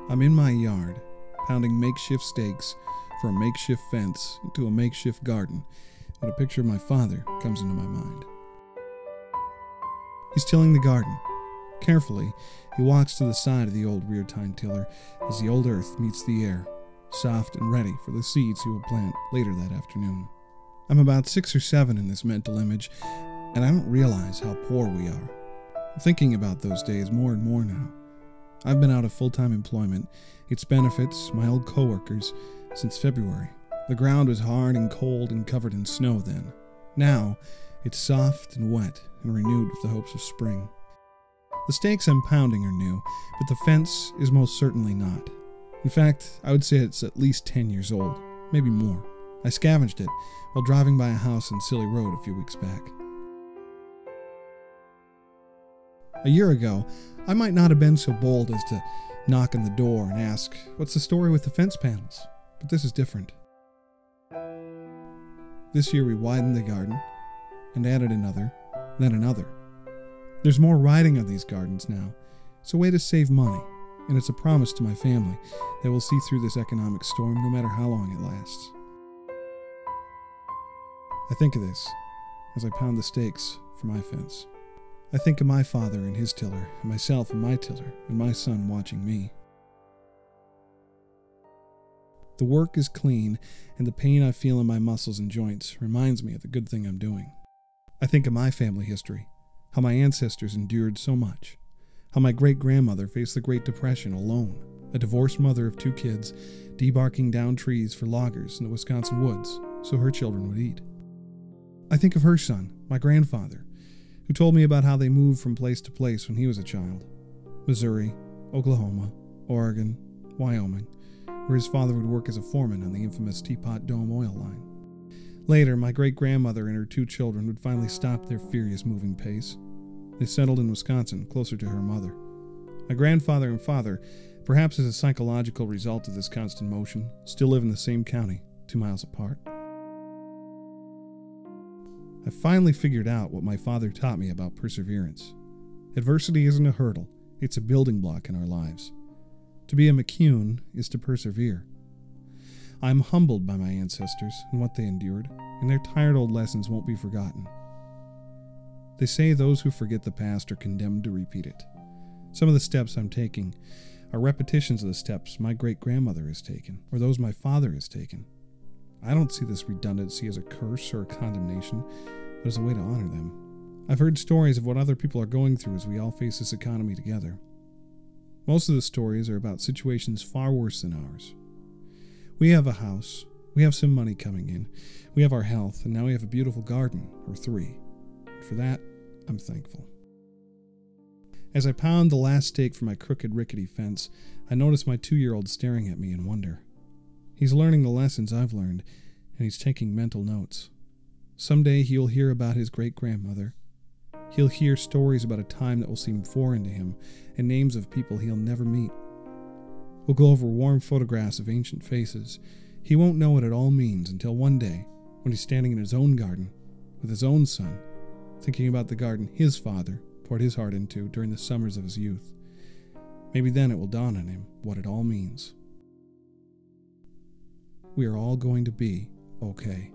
I'm in my yard, pounding makeshift stakes for a makeshift fence into a makeshift garden, when a picture of my father comes into my mind. He's tilling the garden. Carefully, he walks to the side of the old rear tine tiller as the old earth meets the air, soft and ready for the seeds he will plant later that afternoon. I'm about 6 or 7 in this mental image, and I don't realize how poor we are. I'm thinking about those days more and more now. I've been out of full-time employment, its benefits, my old co-workers, since February. The ground was hard and cold and covered in snow then. Now, it's soft and wet and renewed with the hopes of spring. The stakes I'm pounding are new, but the fence is most certainly not. In fact, I would say it's at least 10 years old, maybe more. I scavenged it while driving by a house in Silly Road a few weeks back. A year ago, I might not have been so bold as to knock on the door and ask, "What's the story with the fence panels?" But this is different. This year we widened the garden and added another, then another. There's more riding on these gardens now. It's a way to save money, and it's a promise to my family that we'll see through this economic storm no matter how long it lasts. I think of this as I pound the stakes for my fence. I think of my father and his tiller, and myself and my tiller, and my son watching me. The work is clean, and the pain I feel in my muscles and joints reminds me of the good thing I'm doing. I think of my family history, how my ancestors endured so much, how my great-grandmother faced the Great Depression alone, a divorced mother of 2 kids, debarking down trees for loggers in the Wisconsin woods so her children would eat. I think of her son, my grandfather, who told me about how they moved from place to place when he was a child. Missouri, Oklahoma, Oregon, Wyoming, where his father would work as a foreman on the infamous Teapot Dome oil line. Later, my great-grandmother and her 2 children would finally stop their furious moving pace. They settled in Wisconsin, closer to her mother. My grandfather and father, perhaps as a psychological result of this constant motion, still live in the same county, 2 miles apart. I finally figured out what my father taught me about perseverance. Adversity isn't a hurdle, it's a building block in our lives. To be a McCune is to persevere. I'm humbled by my ancestors and what they endured, and their tired old lessons won't be forgotten. They say those who forget the past are condemned to repeat it. Some of the steps I'm taking are repetitions of the steps my great-grandmother has taken, or those my father has taken. I don't see this redundancy as a curse or a condemnation, but as a way to honor them. I've heard stories of what other people are going through as we all face this economy together. Most of the stories are about situations far worse than ours. We have a house, we have some money coming in, we have our health, and now we have a beautiful garden, or 3. And for that, I'm thankful. As I pound the last stake for my crooked, rickety fence, I notice my 2-year-old staring at me in wonder. He's learning the lessons I've learned, and he's taking mental notes. Someday he'll hear about his great-grandmother. He'll hear stories about a time that will seem foreign to him, and names of people he'll never meet. We'll go over warm photographs of ancient faces. He won't know what it all means until one day, when he's standing in his own garden, with his own son, thinking about the garden his father poured his heart into during the summers of his youth. Maybe then it will dawn on him what it all means. We are all going to be okay.